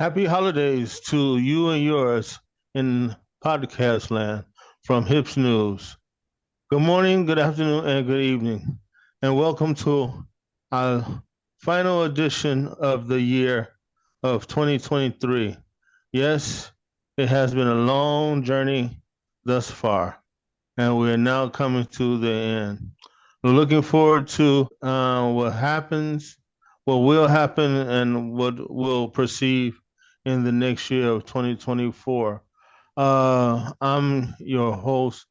Happy holidays to you and yours in podcast land from Hips News. Good morning, good afternoon, and good evening, and welcome to our final edition of the year of 2023. Yes, it has been a long journey thus far, and we are now coming to the end. We're looking forward to what happens, what will happen, and what will proceed in the next year of 2024. I'm your host,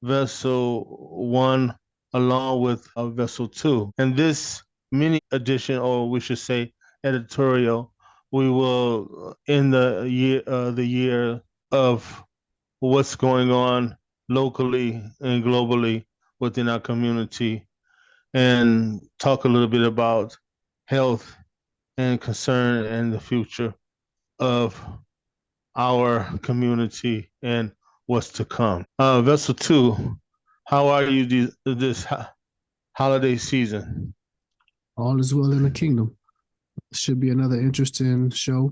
Vessel 1, along with Vessel 2. And this mini edition, or we should say editorial, we will end the year of what's going on locally and globally within our community and talk a little bit about health and concern and the future of our community and what's to come. Vessel 2, how are you this holiday season? All is well in the kingdom. Should be another interesting show.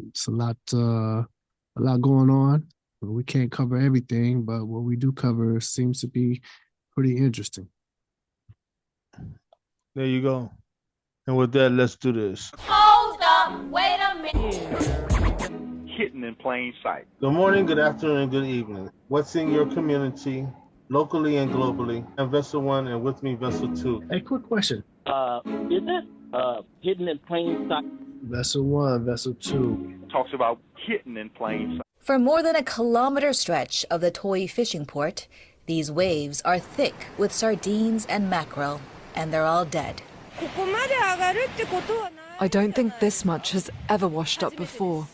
It's a lot going on. We can't cover everything, but what we do cover seems to be pretty interesting. There you go. And with that, let's do this. Hold up, wait a minute. Hidden in plain sight. Good morning, good afternoon, and good evening. What's in your community, locally and globally? And Vessel 1, and with me, Vessel 2. Hey, quick question. Is it hidden in plain sight? Vessel 1, Vessel 2. Talks about hidden in plain sight. For more than a kilometer stretch of the Toi fishing port, these waves are thick with sardines and mackerel, and they're all dead. I don't think this much has ever washed up before.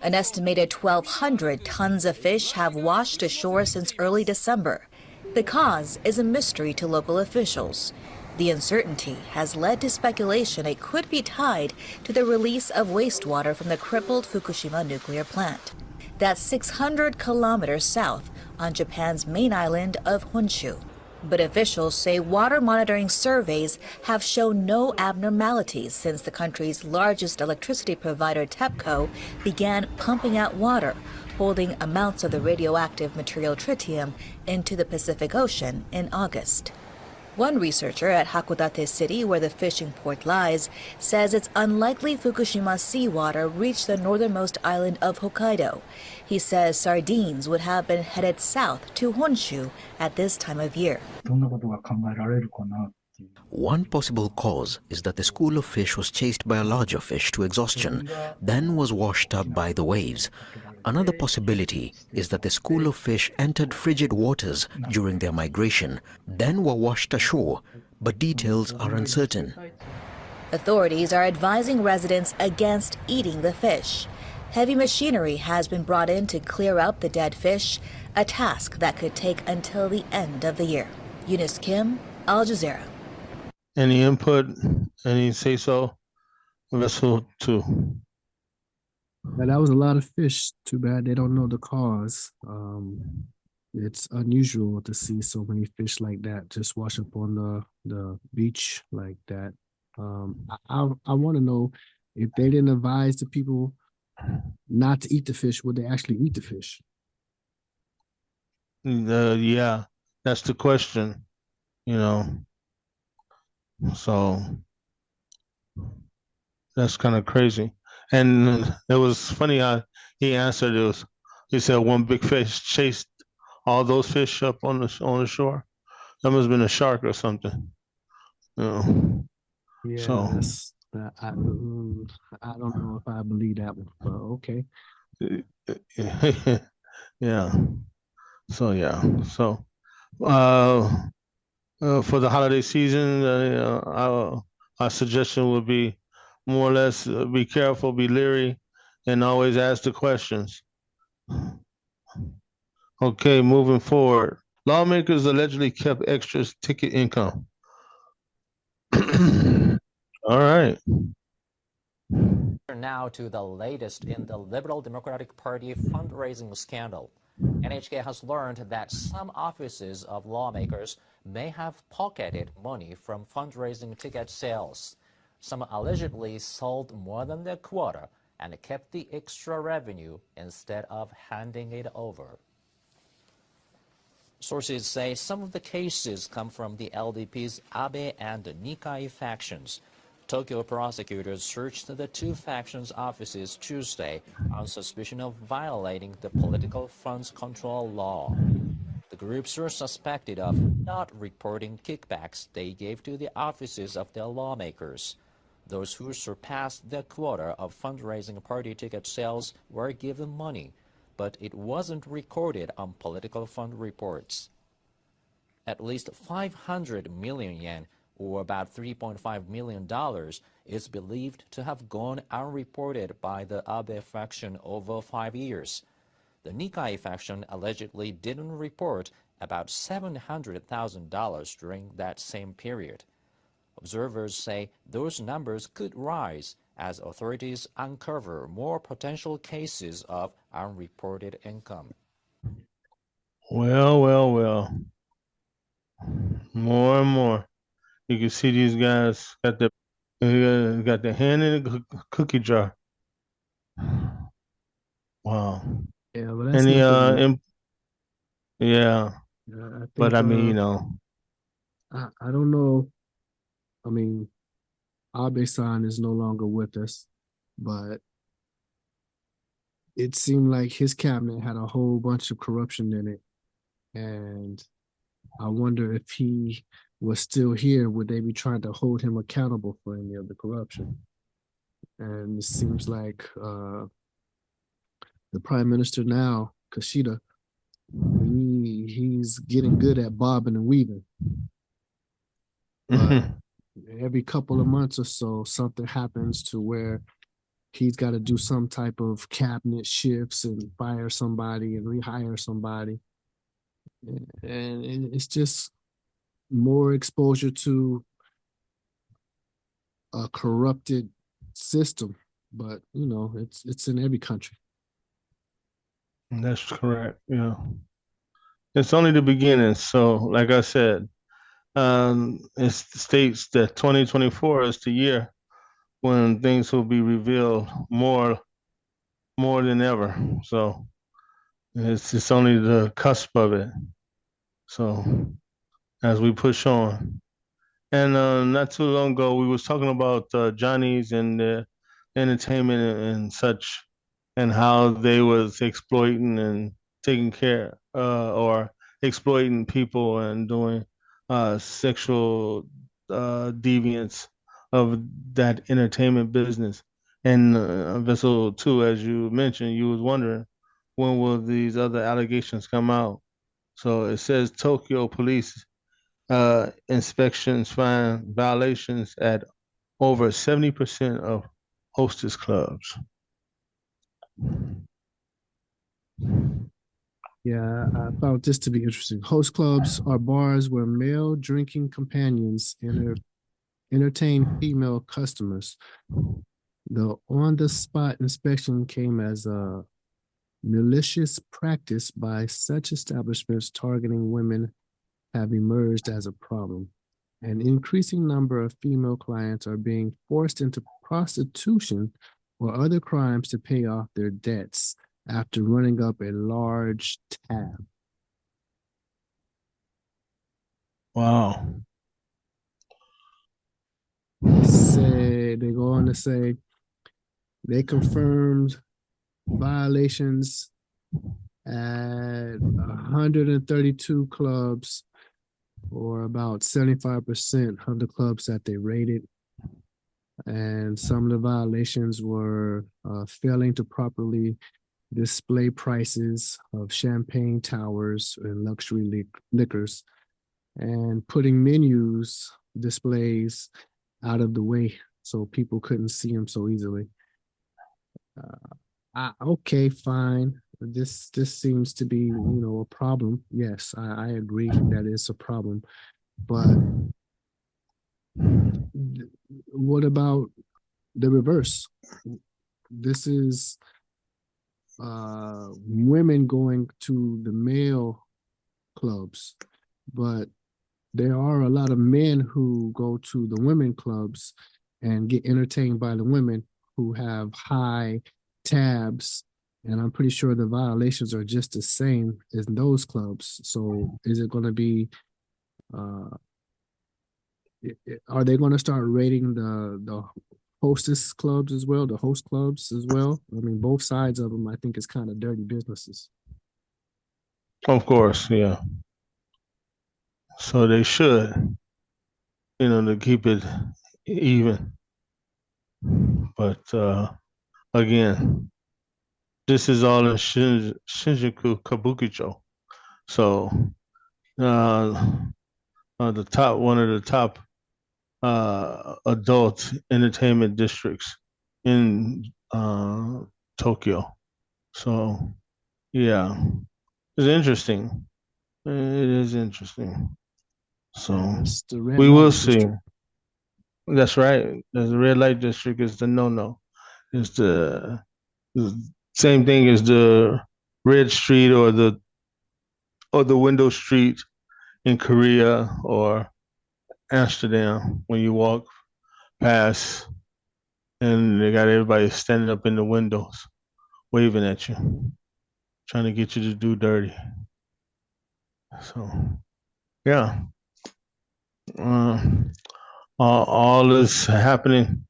An estimated 1,200 tons of fish have washed ashore since early December. The cause is a mystery to local officials. The uncertainty has led to speculation it could be tied to the release of wastewater from the crippled Fukushima nuclear plant. That's 600 kilometers south on Japan's main island of Honshu. But officials say water monitoring surveys have shown no abnormalities since the country's largest electricity provider, TEPCO, began pumping out water, holding amounts of the radioactive material tritium into the Pacific Ocean in August. One researcher at Hakodate City, where the fishing port lies, says it's unlikely Fukushima seawater reached the northernmost island of Hokkaido. He says sardines would have been headed south to Honshu at this time of year. One possible cause is that the school of fish was chased by a larger fish to exhaustion, then was washed up by the waves. Another possibility is that the school of fish entered frigid waters during their migration, then were washed ashore, but details are uncertain. Authorities are advising residents against eating the fish. Heavy machinery has been brought in to clear up the dead fish, a task that could take until the end of the year. Eunice Kim, Al Jazeera. Any input? Any say so? Vessel 2. Now, that was a lot of fish. Too bad they don't know the cause. It's unusual to see so many fish like that just wash up on the beach like that. I want to know if they didn't advise the people not to eat the fish, would they actually eat the fish? Yeah, that's the question, So that's kind of crazy. And it was funny how he answered it. He said one big fish chased all those fish up on the shore. That must have been a shark or something. Yeah, so I don't know if I believe that one, but okay. Yeah. So for the holiday season, our suggestion would be more or less be careful, be leery, and always ask the questions. Okay, moving forward. Lawmakers allegedly kept extra ticket income. All right. Now to the latest in the Liberal Democratic Party fundraising scandal. NHK has learned that some offices of lawmakers may have pocketed money from fundraising ticket sales. Some allegedly sold more than their quota and kept the extra revenue instead of handing it over. Sources say some of the cases come from the LDP's Abe and Nikai factions. Tokyo prosecutors searched the two factions' offices Tuesday on suspicion of violating the political funds control law. The groups are suspected of not reporting kickbacks they gave to the offices of their lawmakers. Those who surpassed the quota of fundraising party ticket sales were given money, but it wasn't recorded on political fund reports. At least 500 million yen, or about $3.5 million, is believed to have gone unreported by the Abe faction over 5 years. The Nikai faction allegedly didn't report about $700,000 during that same period. Observers say those numbers could rise as authorities uncover more potential cases of unreported income. Well. More and more. You can see these guys got their hand in the cookie jar. Wow. Yeah, but that's Any nothing new. yeah, I but think I mean, you know, I don't know. I mean, Abe-san is no longer with us, but it seemed like his cabinet had a whole bunch of corruption in it. And I wonder if he was still here, would they be trying to hold him accountable for any of the corruption? And it seems like the prime minister now, Kishida, he's getting good at bobbing and weaving. But every couple of months or so, something happens to where he's got to do some type of cabinet shifts and fire somebody and rehire somebody. And it's just more exposure to a corrupted system. But you know, it's in every country. that's correct. Yeah. It's only the beginning. So, like I said, it states that 2024 is the year when things will be revealed more than ever. So it's only the cusp of it. So as we push on. And not too long ago, we was talking about Johnny's and entertainment and such, and how they was exploiting and taking care or exploiting people and doing sexual deviance of that entertainment business. And Vessel too, as you mentioned, you was wondering when will these other allegations come out. So it says Tokyo police inspections find violations at over 70% of hostess clubs. Yeah, I found this to be interesting. Host clubs are bars where male drinking companions entertain female customers. The on-the-spot inspection came as a malicious practice by such establishments targeting women have emerged as a problem. An increasing number of female clients are being forced into prostitution or other crimes to pay off their debts after running up a large tab. Wow. They go on to say they confirmed violations at 132 clubs, or about 75% of the clubs that they rated. And some of the violations were failing to properly display prices of champagne towers and luxury liquors, and putting menus displays out of the way so people couldn't see them so easily. Okay, fine. This seems to be, you know, a problem. Yes, I agree that it's a problem. But what about the reverse? This is women going to the male clubs, but there are a lot of men who go to the women clubs and get entertained by the women who have high tabs, and I'm pretty sure the violations are just the same as those clubs. So is it going to be uh, are they going to start rating the hostess clubs as well, the host clubs as well? I mean, both sides of them, I think, is kind of dirty businesses. Of course, yeah. So they should, to keep it even. But again, this is all in Shinjuku Kabukicho. So uh, the top one of the top adult entertainment districts in Tokyo. So yeah, it's interesting. It is interesting. So It's the red we will light see. district. That's right. The red light district is the no-no. It's the same thing as the red street or the window street in Korea or Amsterdam when you walk past and they got everybody standing up in the windows waving at you, trying to get you to do dirty. So yeah, uh, all is happening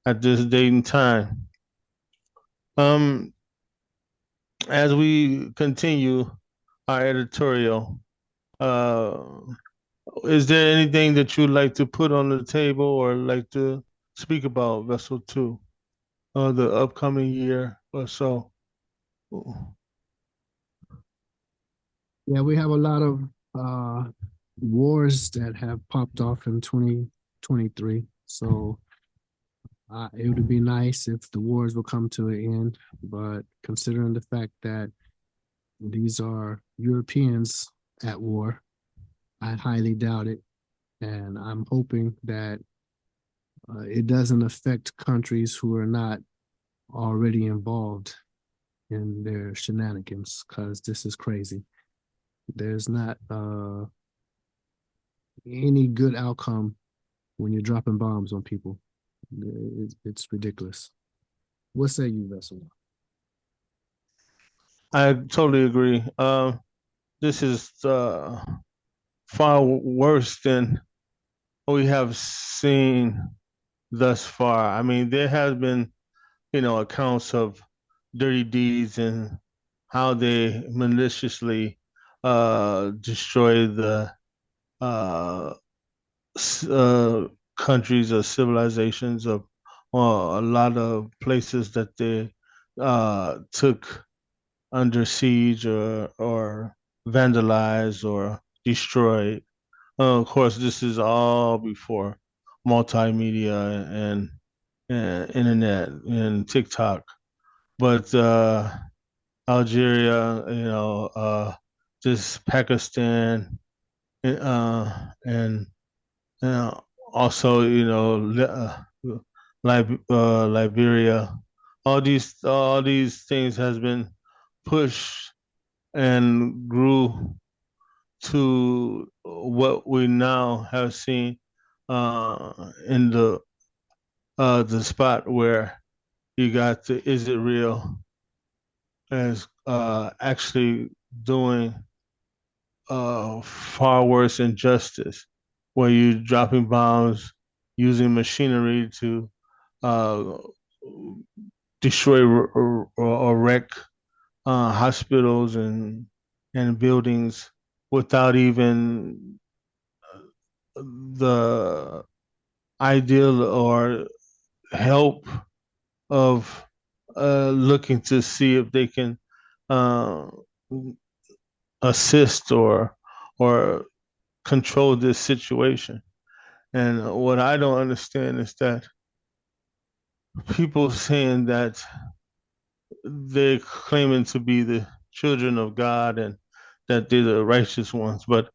at this date and time. Um, as we continue our editorial, uh, is there anything that you'd like to put on the table or like to speak about Vessel Two, the upcoming year or so? Yeah, we have a lot of wars that have popped off in 2023. So it would be nice if the wars will come to an end. But considering the fact that these are Europeans at war, I highly doubt it. And I'm hoping that it doesn't affect countries who are not already involved in their shenanigans, because this is crazy. There's not any good outcome when you're dropping bombs on people. It's ridiculous. What say you, Vessel? I totally agree. This is far worse than we have seen thus far. I mean, there has been, accounts of dirty deeds and how they maliciously destroy the uh, countries or civilizations of a lot of places that they took under siege or vandalized or destroyed. Of course, this is all before multimedia and internet and TikTok. But Algeria, just Pakistan, and also, Liberia. All these things has been pushed and grew to what we now have seen in the spot where you got the Is It Real as actually doing far worse injustice, where you're dropping bombs using machinery to uh, destroy or wreck hospitals and buildings without even the ideal or help of looking to see if they can uh, assist or control this situation. And what I don't understand is that people saying that they're claiming to be the children of God and that they're the righteous ones, but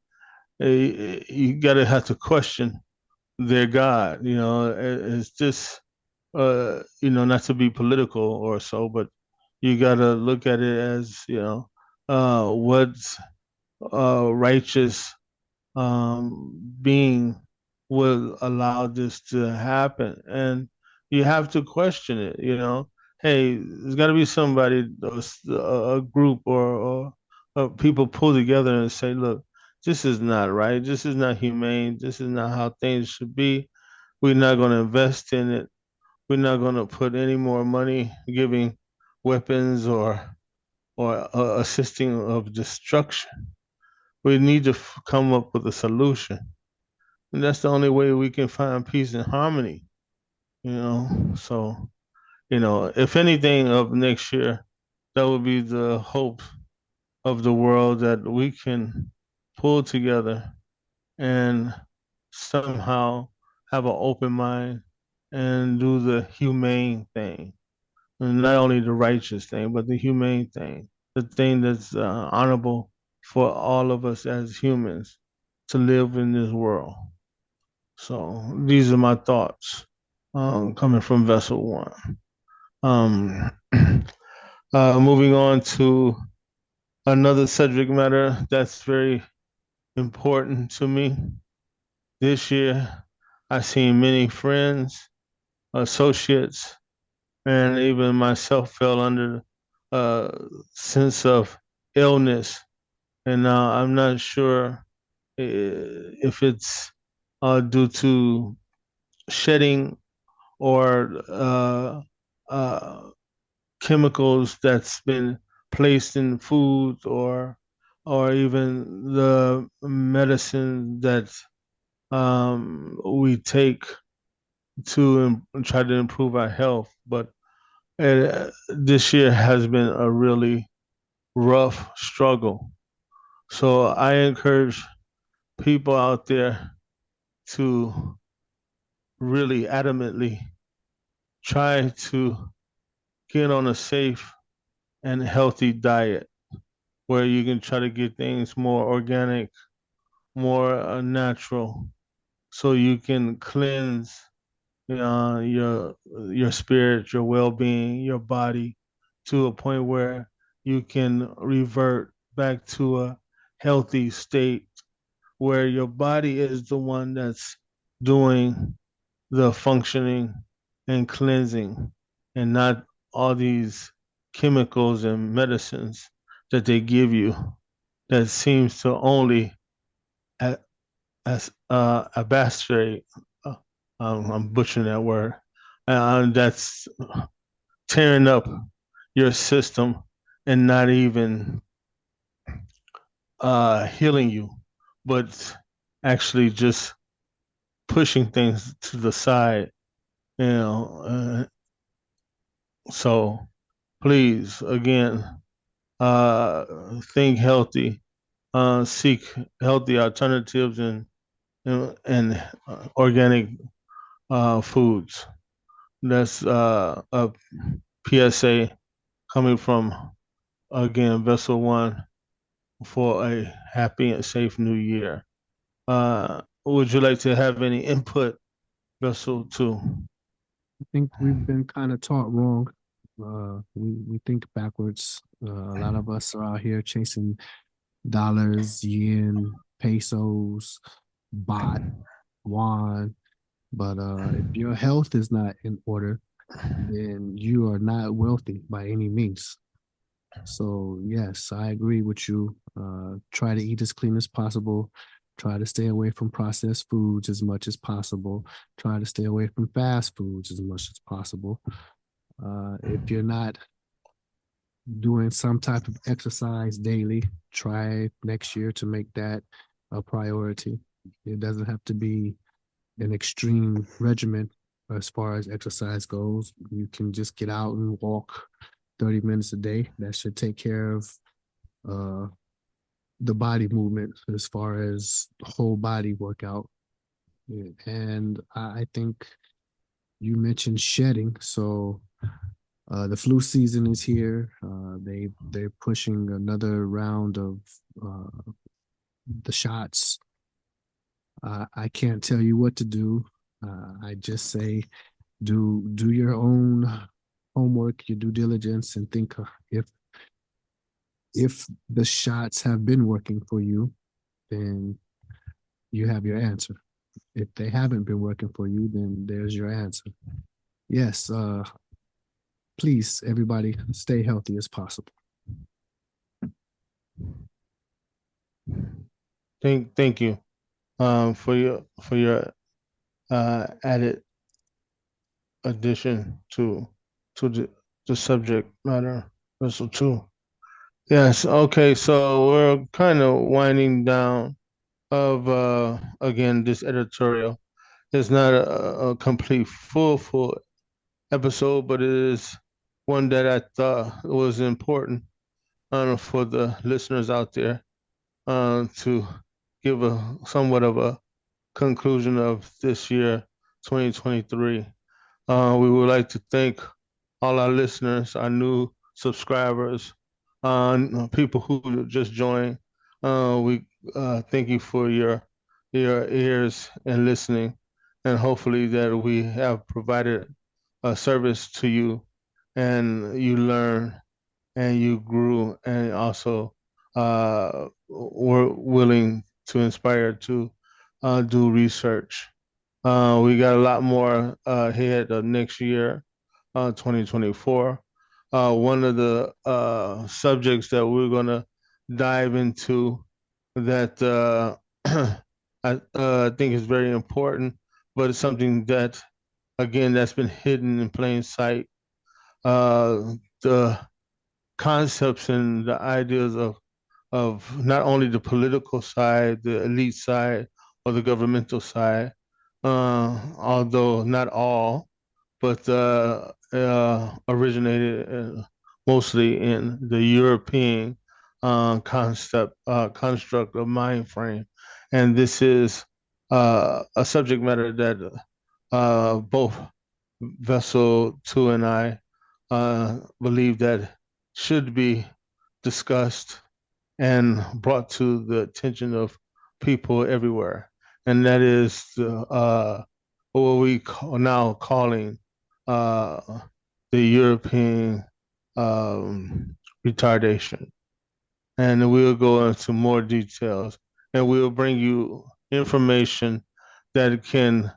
you gotta have to question their God. It's just not to be political or so, but you gotta look at it as what's righteous being will allow this to happen. And you have to question it. Hey, there's got to be somebody, a group, or people pull together and say, look, this is not right. This is not humane. This is not how things should be. We're not going to invest in it. We're not going to put any more money giving weapons or assisting of destruction. We need to come up with a solution, and that's the only way we can find peace and harmony. So if anything of next year, that would be the hope of the world, that we can pull together and somehow have an open mind and do the humane thing. And not only the righteous thing, but the humane thing, the thing that's honorable for all of us as humans to live in this world. So these are my thoughts coming from Vessel One. Um, moving on to another subject matter that's very important to me. This year, I've seen many friends, associates, and even myself fell under a sense of illness. And now I'm not sure if it's due to shedding or chemicals that's been placed in foods, or even the medicine that we take to try to improve our health. But this year has been a really rough struggle. So I encourage people out there to really adamantly try to get on a safe and healthy diet where you can try to get things more organic, more natural, so you can cleanse your spirit, your well-being, your body, to a point where you can revert back to a healthy state where your body is the one that's doing the functioning and cleansing, and not all these chemicals and medicines that they give you that seems to only as abastrate. I'm butchering that word. That's tearing up your system and not even healing you, but actually just pushing things to the side. You know, so please, again, think healthy, seek healthy alternatives and organic foods. That's a PSA coming from, again, Vessel One, for a happy and safe new year. Would you like to have any input, Vessel Two? I think we've been kind of taught wrong. We think backwards. A lot of us are out here chasing dollars, yen, pesos, baht, won. But if your health is not in order, then you are not wealthy by any means. So yes, I agree with you. Try to eat as clean as possible. Try to stay away from processed foods as much as possible. Try to stay away from fast foods as much as possible. If you're not doing some type of exercise daily, try next year to make that a priority. It doesn't have to be an extreme regimen as far as exercise goes. You can just get out and walk 30 minutes a day. That should take care of uh, the body movement as far as whole body workout. And I think you mentioned shedding. So the flu season is here. They're pushing another round of the shots. I can't tell you what to do. I just say do your own homework, your due diligence, and think if the shots have been working for you, then you have your answer. If they haven't been working for you, then there's your answer. Yes, please, everybody, stay healthy as possible. Thank you for your added addition to the subject matter. Russell too. Yes. Okay. So we're kind of winding down of again this editorial. It's not a complete full episode, but it is one that I thought was important for the listeners out there to give a somewhat of a conclusion of this year, 2023. We would like to thank all our listeners, our new subscribers, people who just joined. We thank you for your ears and listening, and hopefully that we have provided a service to you, and you learn and you grew, and also were willing to inspire to do research. We got a lot more ahead of next year, 2024. One of the subjects that we're going to dive into that I think is very important, but it's something that, again, that's been hidden in plain sight. The concepts and the ideas of not only the political side, the elite side, or the governmental side, although not all, but originated mostly in the European construct of mind frame. And this is a subject matter that both Vessel 2 and I believe that should be discussed and brought to the attention of people everywhere. And that is what we call now calling uh, the European um, retardation. And we'll go into more details and we'll bring you information that can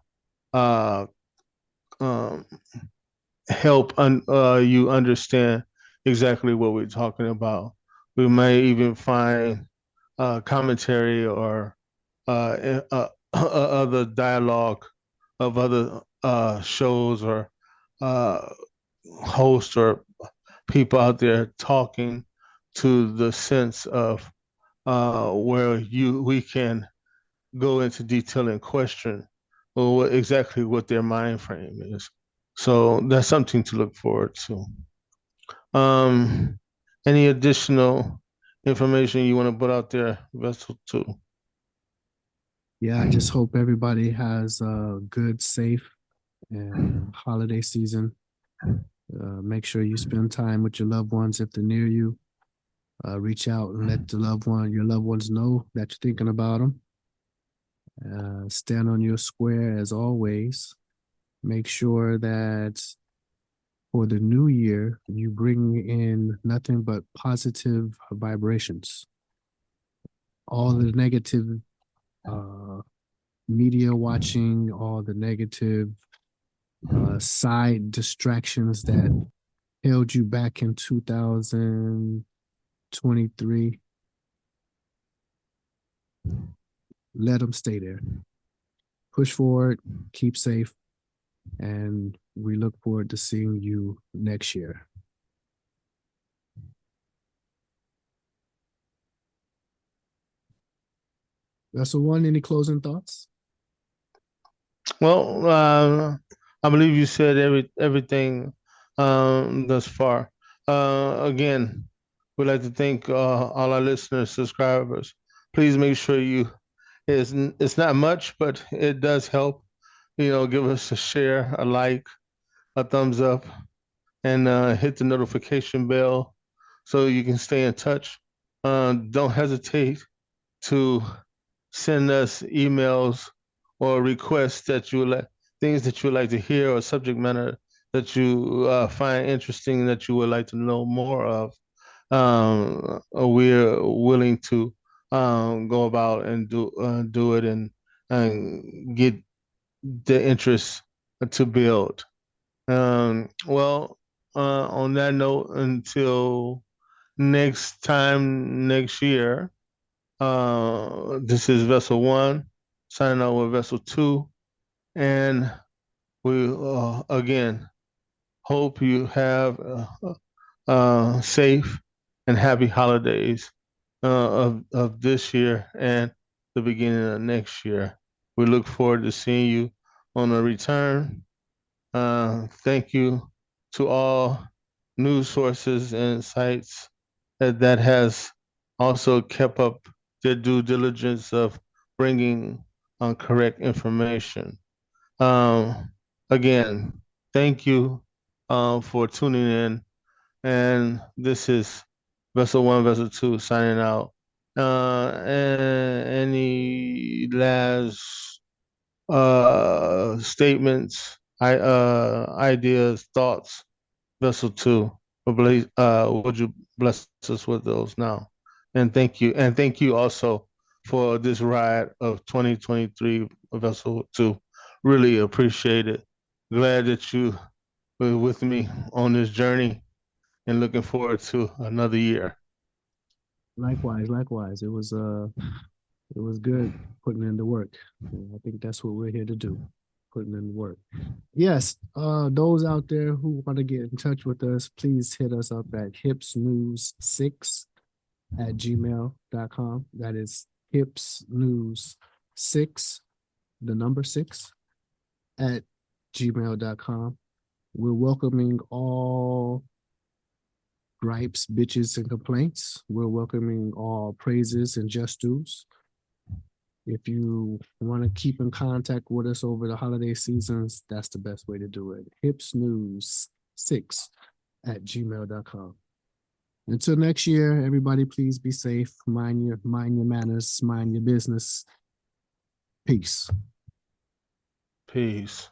uh, um, help you understand exactly what we're talking about. We may even find commentary or other dialogue of other shows or uh, hosts or people out there talking to the sense of where we can go into detail and question exactly what their mind frame is. So that's something to look forward to. Um, any additional information you want to put out there, Vessel too? Yeah, I just hope everybody has a good, safe, and holiday season. Make sure you spend time with your loved ones if they're near you. Reach out and let your loved ones know that you're thinking about them. Stand on your square as always. Make sure that for the new year, you bring in nothing but positive vibrations. All the negative uh, media watching, all the negative side distractions that held you back in 2023, let them stay there. Push forward, keep safe, and we look forward to seeing you next year. That's the one. Any closing thoughts? Well, I believe you said everything thus far. Again, we'd like to thank all our listeners, subscribers. Please make sure it's not much, but it does help. Give us a share, a like, a thumbs up, and hit the notification bell so you can stay in touch. Don't hesitate to send us emails or requests that you would like, things that you would like to hear, or subject matter that you find interesting that you would like to know more of. We're willing to go about and do it and get the interest to build. Well, on that note, until next time next year, this is Vessel One signing out with Vessel Two, and we again hope you have safe and happy holidays of this year and the beginning of next year. We look forward to seeing you on a return. Thank you to all news sources and sites that has also kept up their due diligence of bringing correct information. Um, Again, thank you for tuning in. And this is Vessel One, Vessel Two signing out. And any last statements, ideas, thoughts, Vessel Two? Would you bless us with those now? And thank you also for this ride of 2023 Vessel Two. Really appreciate it. Glad that you were with me on this journey and looking forward to another year. Likewise, likewise. It was good putting in the work. I think that's what we're here to do, putting in the work. Yes, those out there who want to get in touch with us, please hit us up at hipsnews6@gmail.com. That is hipsnews6, the number 6, at gmail.com. We're welcoming all gripes, bitches, and complaints. We're welcoming all praises and just dues. If you want to keep in contact with us over the holiday seasons, that's the best way to do it. hipsnews6@gmail.com. Until next year, everybody, please be safe. Mind your manners, mind your business. Peace. Peace.